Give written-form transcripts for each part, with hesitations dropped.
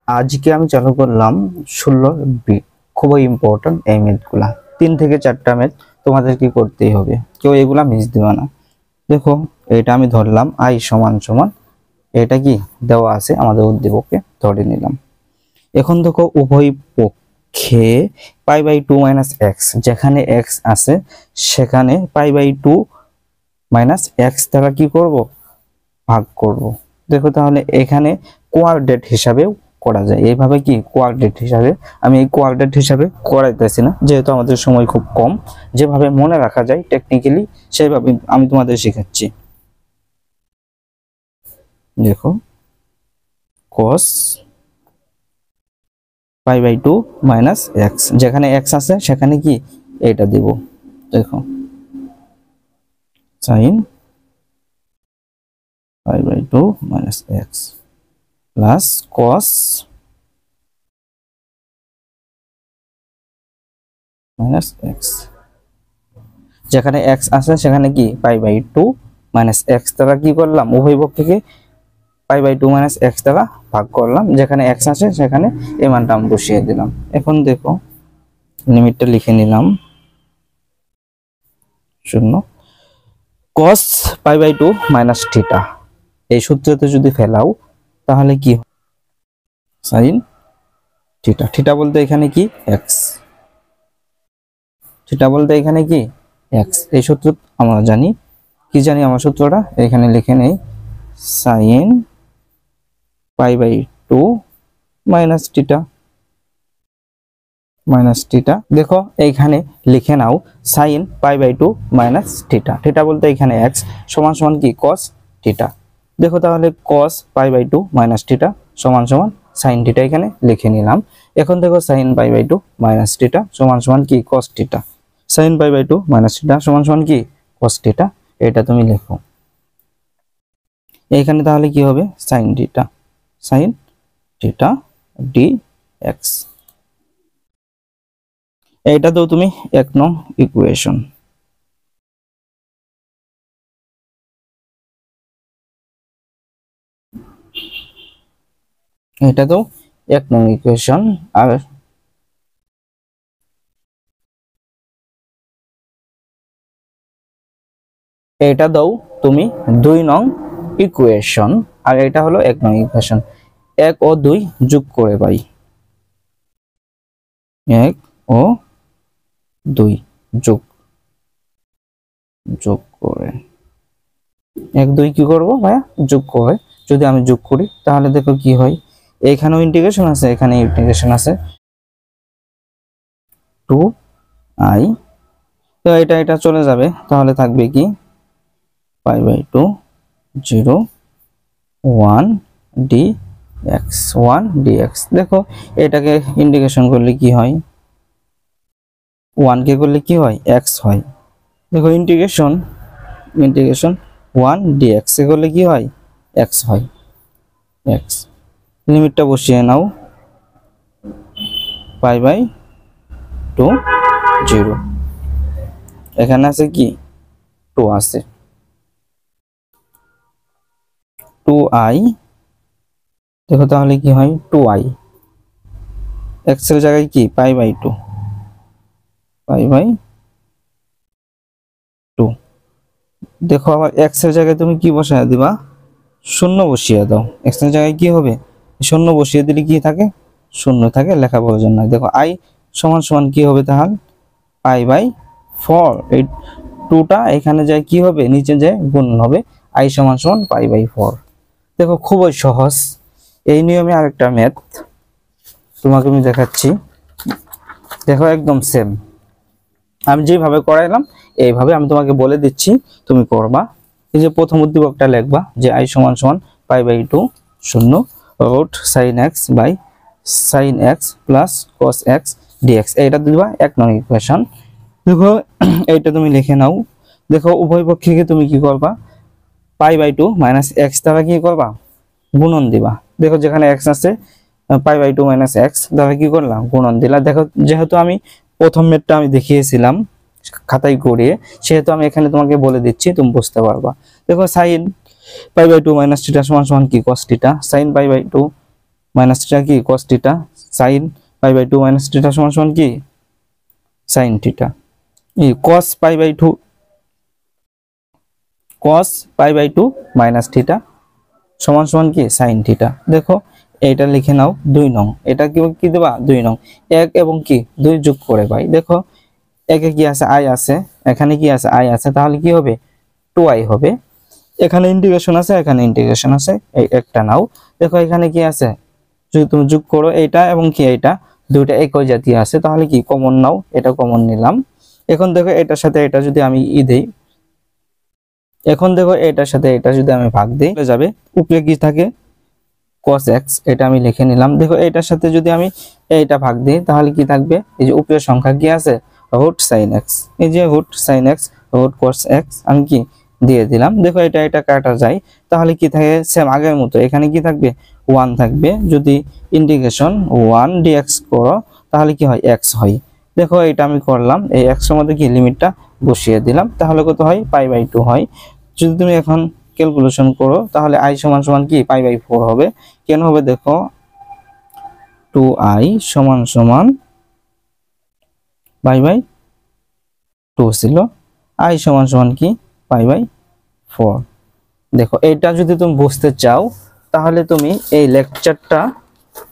আজকে আমি চালু করলাম 16 বি। খুবই ইম্পর্টেন্ট এই ম্যাথগুলা, 3 থেকে 4টা ম্যাথ তোমাদের কি করতেই হবে, কেউ এগুলা মিস দিবে না। দেখো, এটা আমি ধরলাম আই সমান সমান, এটা কি দেওয়া আছে আমাদের উদ্দীপকে, ধরে নিলাম। এখন দেখো উভয় পক্ষে π/2 - x, যেখানে x আছে সেখানে π/2 - x দ্বারা কি করব, ভাগ করব। দেখো তাহলে এখানে কোয়াড্রেট হিসাবেও করা যায়, এইভাবে কি কোয়াড্রেট হিসাবে। আমি এই কোয়াড্রেট হিসাবে করাইতেছি না, যেহেতু আমাদের সময় খুব কম। যেভাবে মনে রাখা যায় টেকনিক্যালি সেইভাবে আমি তোমাদের শেখাচ্ছি। দেখো cos π/2 - x, যেখানে x আছে সেখানে কি এটা দিব। দেখো sin π/2 - x plus cos - x, যেখানে x আছে সেখানে কি π/2 - x দ্বারা কি করলাম, উভয় পক্ষকে π/2 - x দ্বারা ভাগ করলাম। যেখানে x আছে সেখানে এই মানটা আমি বসিয়ে দিলাম। এখন দেখো লিমিটটা লিখে নিলাম 0 cos π/2 - থিটা। এই সূত্রতে যদি ফেলাও তাহলে কি sin থিটা। থিটা বলতে এখানে কি x, থিটা বলতে এখানে কি x। এই সূত্র আমরা জানি, কি জানি আমার সূত্রটা এখানে লিখে নেই, sin π/2 - থিটা থিটা। দেখো এইখানে লিখে নাও sin π/2 - থিটা। থিটা বলতে এখানে x সমান সমান কি cos থিটা। দেখো তাহলে cos π/2 - থিটা সমান সমান sin থিটা, এখানে লিখে নিলাম। এখন দেখো sin π/2 - থিটা সমান সমান কি cos থিটা। sin π/2 - থিটা সমান সমান কি cos থিটা, এটা তুমি লেখো। এইখানে তাহলে কি হবে sin theta, sin theta dx। এটা দাও তুমি 1 নং ইকুয়েশন। এটা তো 1 নং ইকুয়েশন। আর এটা দাও তুমি 2 নং ইকুয়েশন। আর এটা হলো 1 নং ইকুয়েশন। 1 ও 2 যোগ করে পাই, 1 ও 2 যোগ যোগ করে 1 2 কি করব ভাইয়া, যোগ করে। যদি আমি যোগ করি তাহলে দেখো কি হয়, এখানেও ইন্টিগ্রেশন আছে এখানে ইন্টিগ্রেশন আছে, 2i। তো এটা চলে যাবে, তাহলে থাকবে কি π/2 0 1 dx 1 dx। দেখো এটাকে ইন্টিগ্রেশন করলে কি হয়, 1 কে করলে কি হয় x হয়। দেখো ইন্টিগ্রেশন 1 dx এ করলে কি হয় x হয়, x। লিমিটটা বসিয়ে নাও π/2 0, এখানে আছে কি 2 আছে, 2i। দেখো তাহলে কি হয় 2i, x এর জায়গায় কি π/2 দেখো আবার x এর জায়গায় তুমি কি বসায় দিবা, 0 বসিয়ে দাও। x এর জায়গায় কি হবে 0 বসিয়ে দিলে কি থাকে 0 থাকে, লেখা প্রয়োজন নাই। দেখো i সমান সমান কি হবে তাহলে π/4। এই 2টা এখানে যায় কি হবে নিচে যায় গুণন হবে, i সমান সমান π/4। দেখো খুবই সহজ। এই নিয়মে আরেকটা ম্যাথ তোমাকে আমি দেখাচ্ছি। দেখো একদম সেম, আমি যেভাবে করাইলাম এইভাবে আমি তোমাকে বলে দিচ্ছি, তুমি করবা। এই যে প্রথম উদ্দীপকটা লিখবা যে i সমান সমান π/2 0 root sin x by sin x plus cos x dx, এটা দিবা 1 নং ইকুয়েশন। দেখো এইটা তুমি লিখে নাও। দেখো উভয় পক্ষকে তুমি কি করবা, π/2 - x দ্বারা কি করবা গুণন দিবা। দেখো যেখানে x আছে π/2 - x দ্বারা কি করলাম গুণন দিলা। দেখো যেহেতু আমি প্রথম ম্যাথটা আমি দেখিয়েছিলাম খাতায় করিয়ে, সেহেতু আমি এখানে তোমাকে বলে দিচ্ছি, তুমি বুঝতে পারবা। দেখো sin π/2 - থিটা সমান সমান কি cos theta, sin π/2 minus theta কি cos theta, sin pi by 2 minus theta সমান সমান কি sin থিটা। এই cos pi by 2 minus theta সমান সমান কি sin থিটা। দেখো এটা লিখে নাও 2 নং, এটা কি কি দেবা 2 নং, 1 এবং কি 2 যোগ করে পাই। দেখো একে কি আছে i আছে, এখানে কি আছে i আছে, তাহলে কি হবে 2i হবে। এখানে ইন্টিগ্রেশন আছে, এখানে ইন্টিগ্রেশন আছে, এই একটা নাও। দেখো এখানে কি আছে, যদি তুমি যোগ করো এইটা এবং কি এইটা দুইটা একই জাতীয় আছে, তাহলে কি কমন নাও, এটা কমন নিলাম। এখন দেখো এটার সাথে এটা যদি আমি দেই, এখন দেখো এটার সাথে এটা যদি আমি ভাগ দিই যাবে, উপরে কি থাকে cos x, এটা আমি লিখে নিলাম। দেখো এটার সাথে যদি আমি এইটা ভাগ দিই তাহলে কি থাকবে, এই যে উপরের সংখ্যা কি আছে root sin x, এই যে root sin x root cos x আমি কি দিয়ে দিলাম। দেখো এটা এটা কাটা যায়, তাহলে কি থাকে সেম আগের মতো, এখানে কি থাকবে 1 থাকবে। যদি ইন্টিগ্রেশন 1 dx করো তাহলে কি হয় x হয়। দেখো এটা আমি করলাম, এই x এর মধ্যে কি লিমিটটা বসিয়ে দিলাম, তাহলে কত হয় পাই বাই 2 হয়। যদি তুমি এখন ক্যালকুলেশন করো তাহলে i সমান সমান কি পাই বাই 4 হবে। কেন হবে দেখো 2i সমান সমান পাই বাই 2 ছিল, i সমান সমান কি পাই বাই 4। দেখো এটা যদি তুমি বুঝতে চাও তাহলে তুমি এই লেকচারটা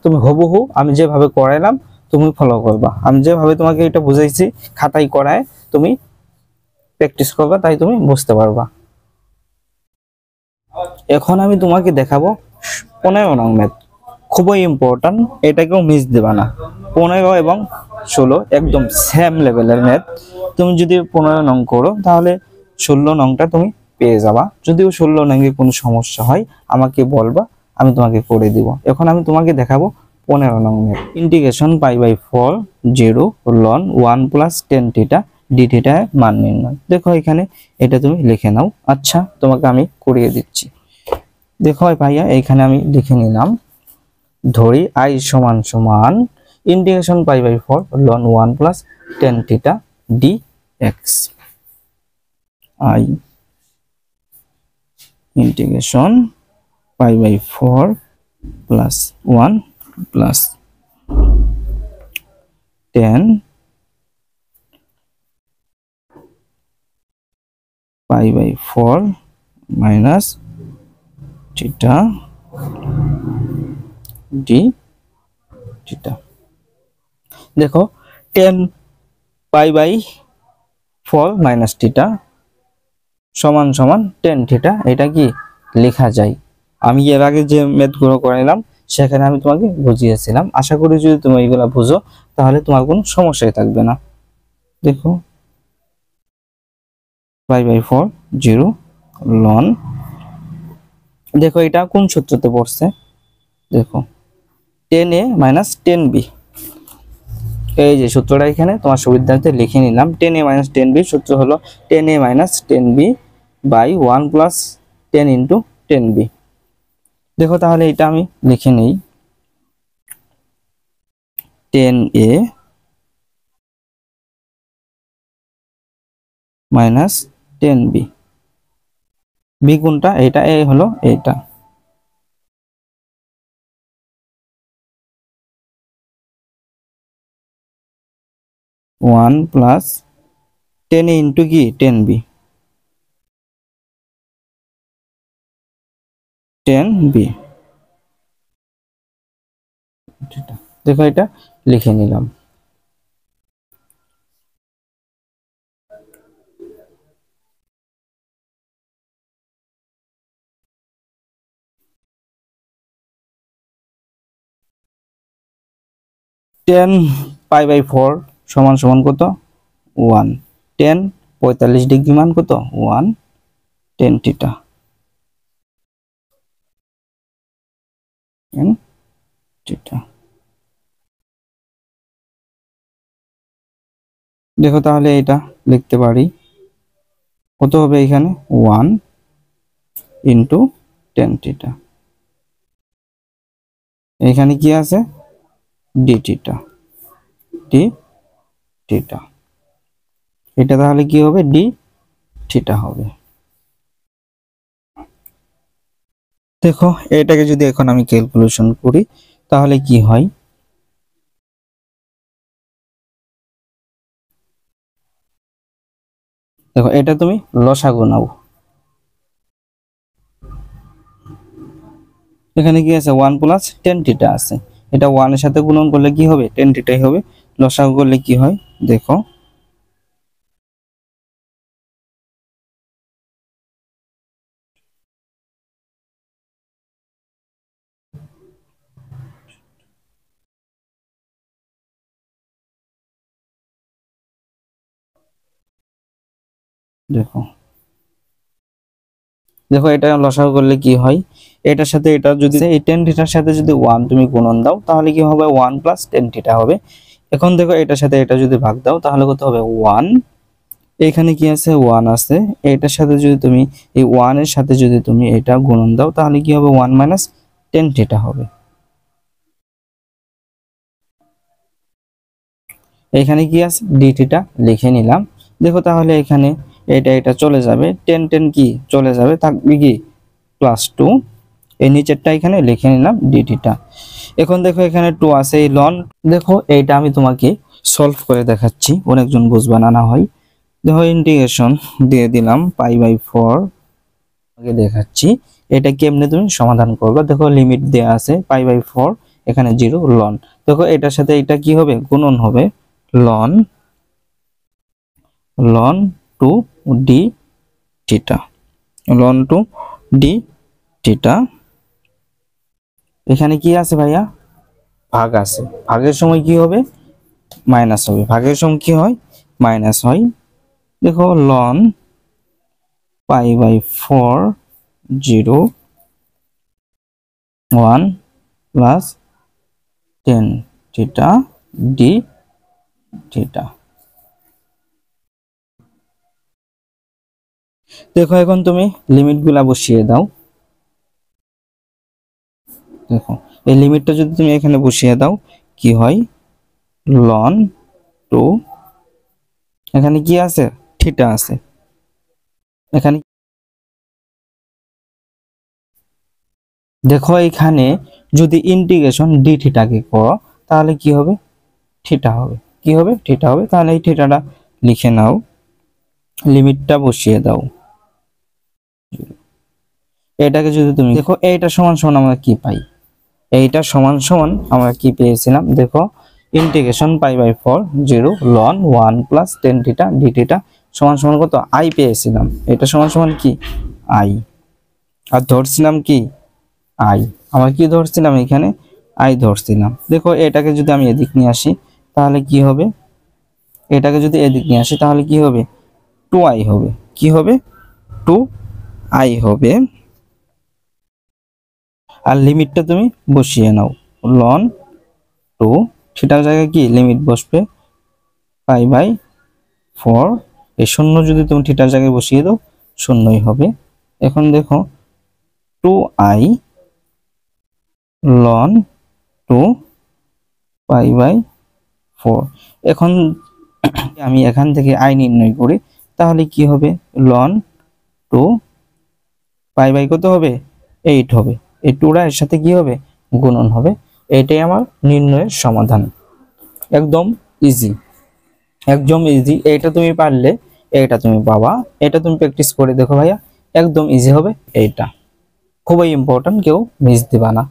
তুমি হুবহু আমি যেভাবে করাইলাম তুমি ফলো করবা, আমি যেভাবে তোমাকে এটা বুঝাইছি খাতায় করায় তুমি প্র্যাকটিস করবা, তাই তুমি বুঝতে পারবা। এখন আমি তোমাকে দেখাবো 15 নং ম্যাথ, খুবই ইম্পর্টেন্ট, এটাকেও মিস দেবা না। 15 এবং 16 একদম সেম লেভেলের ম্যাথ। তুমি যদি 15 নং করো তাহলে 16 নংটা তুমি পেয়ে যাবা। যদিও 16 নংয়ে কোনো সমস্যা হয় আমাকে বলবা, আমি তোমাকে করে দিব। এখন আমি তোমাকে দেখাবো 15 নং math. Integration pi by 4 0 ln 1 plus 10 theta d theta মান নির্ণয়। দেখো এখানে এটা তুমি লিখে নাও। আচ্ছা তোমাকে আমি করিয়ে দিচ্ছি। দেখো ভাইয়া এখানে আমি লিখে নিলাম, ধরি i সমান সমান integration pi by 4 ln 1 plus 10 theta dx, i integration pi by 4 plus 1 plus 10 pi by 4 minus theta d theta. দেখো 10 পাই বাই 4 মাইনাস থিটা সমান সমান 10 থিটা, এটা কি লেখা যায়। আমি এর আগে যে ম্যাথগুলো করাইলাম সেখানে আমি তোমাকে বুঝিয়েছিলাম। আশা করি যদি তুমি এগুলো বুঝো তাহলে তোমার কোনো সমস্যাই থাকবে না। দেখো পাই বাই 4 0 ln, দেখো এটা কোন সূত্রতে পড়ছে, দেখো 10a মাইনাস 10b, এই যে সূত্রটা এখানে তোমার সুবিধার্থে লিখে নিলাম। 10a মাইনাস 10b সূত্র হলো 10a minus 10b by 1 plus 10 into 10b। দেখো তাহলে এটা আমি লিখে নেই, 10a মাইনাস 10b, b কোনটা এটা, a হলো এইটা, ওয়ান প্লাস 10 ইন্টু কি 10b, 10b। দেখো এটা লিখে নিলাম। টেন পাই বাই 4 সমান সমান কত 1, 10 45 ডিগ্রি মান কত 1 10 থিটা, দেখো তাহলে এটা লিখতে পারি কত হবে এখানে 1 ইন্টু 10 থিটা, এখানে কি আছে ডি থিটা, ডি থিটা, এটা তাহলে কি হবে ডি থিটা হবে। দেখো এটাকে যদি এখন আমি ক্যালকুলেশন করি তাহলে কি হয়, দেখো এটা তুমি লসাগু নাও, এখানে কি আছে 1 প্লাস টেন থিটা আছে, এটা 1 এর সাথে গুণন করলে কি হবে, টেন থিটাই হবে। লসাগু করলে কি হয় দেখো, দেখো দেখো এটা লসাগু করলে কি হয়, এটার সাথে এটা যদি এই টেন থিটার সাথে যদি 1 তুমি গুণন দাও তাহলে কি হবে 1 প্লাস টেন থিটা হবে। এখন দেখো এটার সাথে এটা যদি ভাগ দাও তাহলে কত হবে 1, এখানে কি আছে 1 আছে, এটার সাথে যদি তুমি এই 1 এর সাথে যদি তুমি এটা গুণন দাও তাহলে কি হবে 1 মাইনাস টেন থিটা হবে। এখানে কি আছে ডি থিটা লিখে নিলাম। দেখো তাহলে এখানে এটা এটা চলে যাবে, টেন টেন কি চলে যাবে, থাকবে কি +2, এই নিচেরটা এখানে লিখে নিলাম ডি থিটা। এখন দেখো এখানে 2 আছে, এই লন, দেখো এইটা আমি তোমাকে সলভ করে দেখাচ্ছি, অনেকজন বুঝবা না হয়। দেখো ইন্টিগ্রেশন দিয়ে দিলাম π/4, আগে দেখাচ্ছি এটা কেমনে তুমি সমাধান করবে। দেখো লিমিট দেয়া আছে π/4, এখানে 0 লন, দেখো এটার সাথে এটা কি হবে গুণন হবে, ln ln two d theta, ln two d theta. এখানে কি আছে ভাইয়া ভাগ আছে, ভাগের সময় কি হবে মাইনাস হবে, ভাগের সময় কি হয় মাইনাস হয়। দেখো ln π/4 0 1 plus tan theta d theta. দেখো এখন তুমি লিমিট গুলা বসিয়ে দাও, দেখো এই লিমিটটা যদি তুমি এখানে বসিয়ে দাও কি হয়, লন টু, এখানে কি আছে থিটা আছে, এখানে দেখো এখানে যদি ইন্টিগ্রেশন ডি থিটাকে করো তাহলে কি হবে থিটা হবে, কি হবে থিটা হবে। তাহলে এই থিটাটা লিখে নাও, লিমিটটা বসিয়ে দাও, এটাকে যদি তুমি দেখো এইটা সমান সমান আমরা কি পাই, এইটা সমান সমান আমরা কি পেয়েছিলাম, দেখো integration π/4 0 ln 1 plus tan theta d theta সমান সমান কত আই পেয়েছিলাম, এটা সমান সমান কি আই, আর ধরছিলাম কি আই, আমরা কি ধরছিলাম এখানে আই ধরছিলাম। দেখো এটাকে যদি আমি এদিক নিয়ে আসি তাহলে কি হবে, এটাকে যদি এদিক নিয়ে আসি তাহলে কি হবে 2i হবে, কি হবে 2i হবে। আর লিমিটটা তুমি বসিয়ে নাও, লন টু থিটার জায়গায় কি লিমিট বসবে π/4, এই শূন্য যদি তুমি থিটার জায়গায় বসিয়ে দাও শূন্যই হবে। এখন দেখো 2i লন টু π/4, এখন আমি এখান থেকে i নির্ণয় করি তাহলে কি হবে লন টু কত হবে 8 হবে, এই 2টা এর সাথে কি হবে গুণন হবে। এটাই আমার নির্ণয়ের সমাধান, একদম ইজি, একদম ইজি। এটা তুমি পারলে এটা তুমি পাবা, এটা তুমি প্র্যাকটিস করে দেখো ভাইয়া, একদম ইজি হবে। এইটা খুবই ইম্পর্টেন্ট, কেউ মিস দিবা না।